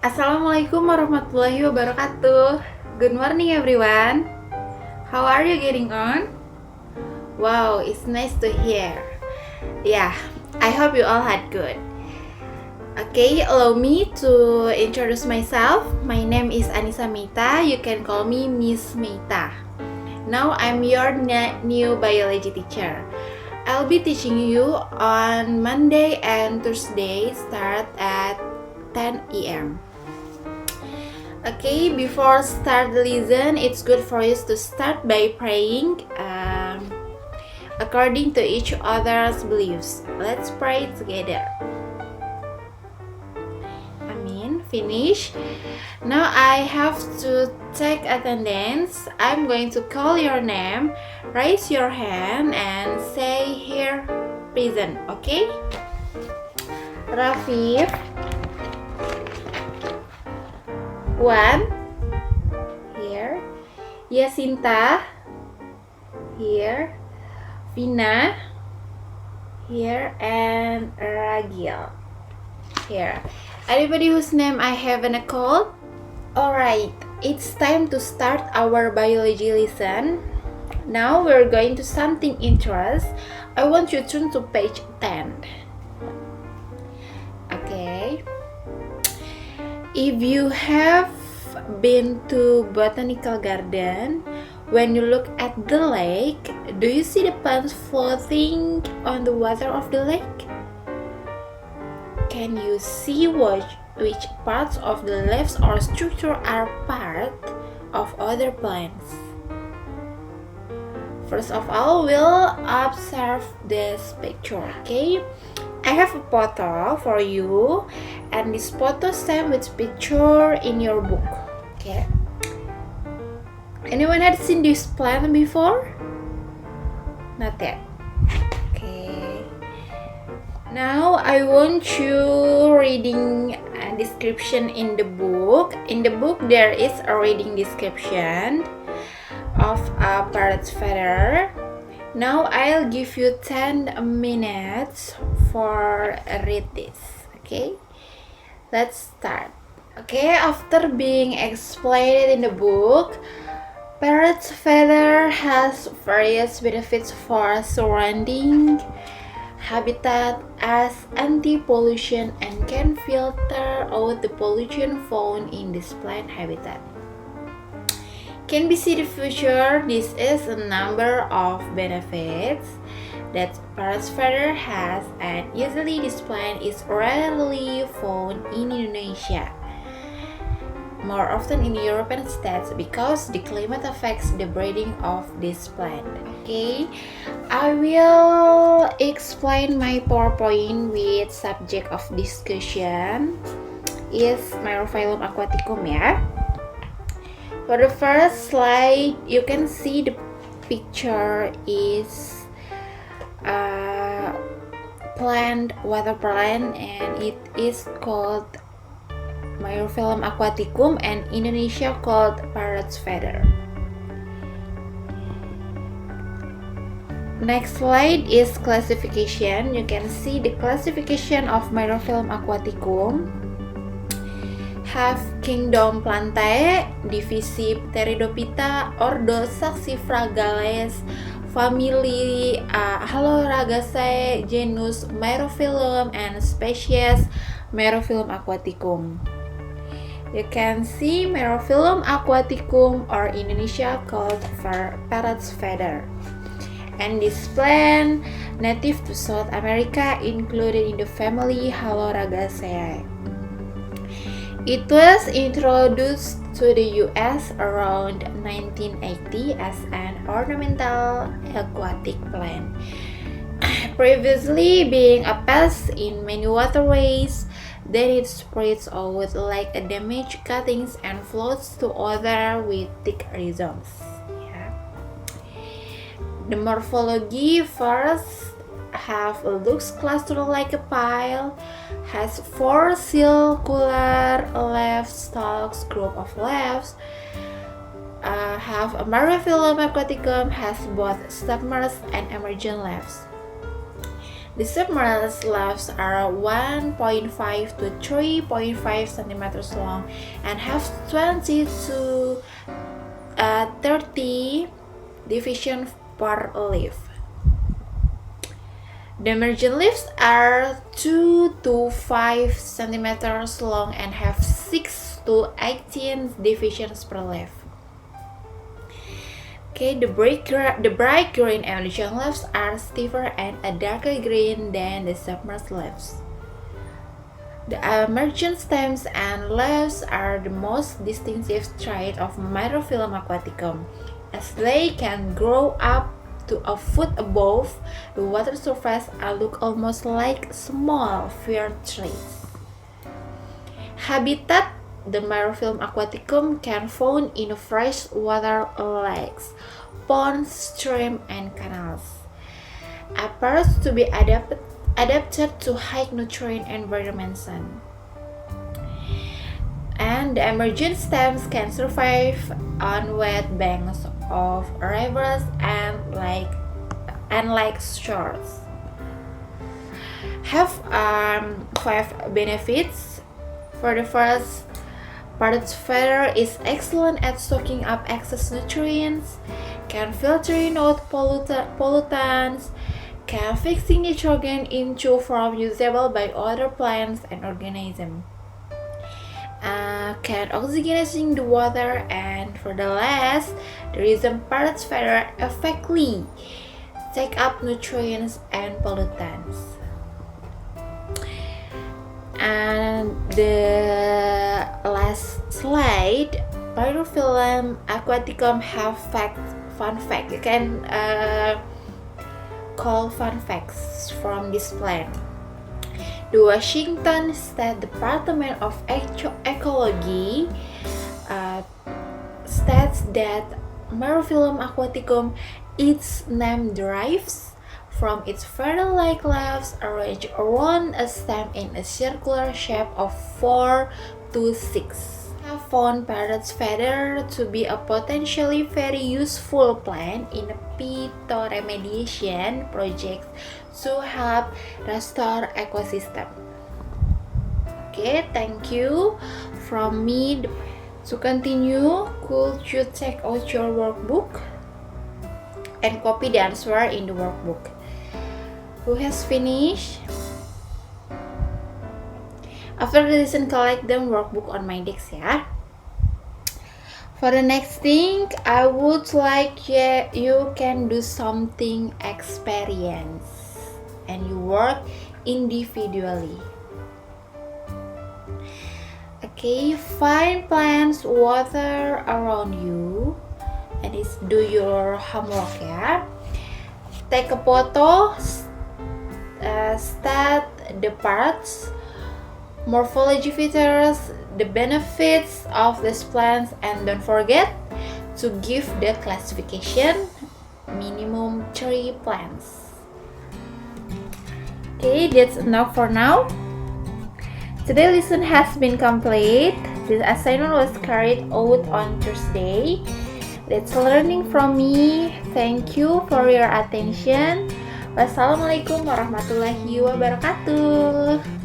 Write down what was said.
Assalamualaikum warahmatullahi wabarakatuh. Good morning everyone. How are you getting on? Wow, it's nice to hear. Yeah, I hope you all had good. Okay, allow me to introduce myself. My name is Anisa Meita. You can call me Miss Meita. Now I'm your new biology teacher. I'll be teaching you on Monday and Thursday start at 10 a.m. Okay, before start the lesson, it's good for us to start by praying according to each other's beliefs. Let's pray together. Amin. Finish. Now I have to take attendance. I'm going to call your name. Raise your hand and say here present. Okay? Rafif. 1 here, Yasinta here, Vina here, and Ragil here. Anybody whose name I haven't called? Alright, it's time to start our biology lesson. Now we're going to something interesting. I want you to turn to page 10. Okay. If you have been to botanical garden, when you look at the lake, do you see the plants floating on the water of the lake? Can you see which parts of the leaves or structure are part of other plants? First of all, we'll observe this picture, okay? I have a photo for you, and this photo same with picture in your book. Okay. Anyone had seen this plant before? Not yet. Okay. Now I want you reading a description in the book. In the book there is a reading description of a parrot's feather. Now I'll give you 10 minutes for read this. Okay, let's start. Okay, after being explained in the book, parrot's feather has various benefits for surrounding habitat as anti-pollution and can filter out the pollution found in this plant habitat. Can we see the future? This is a number of benefits that parrot's feather has, and usually this plant is rarely found in Indonesia, more often in European states because the climate affects the breeding of this plant. Okay, I will explain my PowerPoint with subject of discussion is Myrophilum aquaticum ya. For the first slide, you can see the picture is a plant, water plant, and it is called Myrophilum aquaticum, and Indonesia called parrot's feather. Next slide is classification. You can see the classification of Myrophilum aquaticum. Have kingdom Plantae, divisi Pteridophyta, ordo Saxifragales, family Haloragaceae, genus Myrophilum, and species Myrophilum aquaticum. You can see Myrophilum aquaticum, or Indonesia called parrot's feather. And this plant, native to South America, included in the family Haloragaceae. It was introduced to the US around 1980 as an ornamental aquatic plant, previously being a pest in many waterways. Then it spreads out like damaged cuttings and floats to other with thick rhizomes. Yeah. The morphology first have looks clustered like a pile, has 4 circular leaf stalks, group of leaves, have a Myrophilum aquaticum has both submerged and emergent leaves. The submerged leaves are 1.5 to 3.5 centimeters long and have 20 to 30 divisions per leaf. The emergent leaves are 2 to 5 centimeters long and have 6 to 18 divisions per leaf. Okay, the bright green emergent leaves are stiffer and a darker green than the submerged leaves. The emergent stems and leaves are the most distinctive trait of Myrophyllum aquaticum, as they can grow up to a foot above the water surface and look almost like small fir trees. Habitat: the Myrophyllum aquaticum can found in freshwater lakes, ponds, streams, and canals. Appears to be adapted to high nutrient environments. And the emergent stems can survive on wet banks of rivers and lake shores. Have 5 benefits. For the first, parrot's feather is excellent at soaking up excess nutrients, can filtering out pollutants, can fixing nitrogen into form usable by other plants and organisms, can oxygenizing the water, and for the last, the reason parrot's feather effectively take up nutrients and pollutants. And the last slide, Myrophyllum aquaticum have fun fact. You can call fun facts from this plant. The Washington State Department of Ecology states that Myrophyllum aquaticum, its name derives from its feather-like leaves arranged around a stem in a circular shape of 4 to 6. I have found parrot's feather to be a potentially very useful plant in a phytoremediation project to help restore ecosystem. Okay, thank you from me. To continue, could you take out your workbook and copy the answer in the workbook? Who has finished? After the lesson, collect the workbook on my desk, ya. For the next thing, I would like you can do something experience and you work individually. Okay, find plants, water around you, and do your homework, ya. Take a photo, stat the parts, morphology features, the benefits of these plants, and don't forget to give the classification minimum 3 plants. Okay, that's enough for now. Today's lesson has been complete. This assignment was carried out on Thursday. That's learning from me. Thank you for your attention. Wassalamualaikum warahmatullahi wabarakatuh.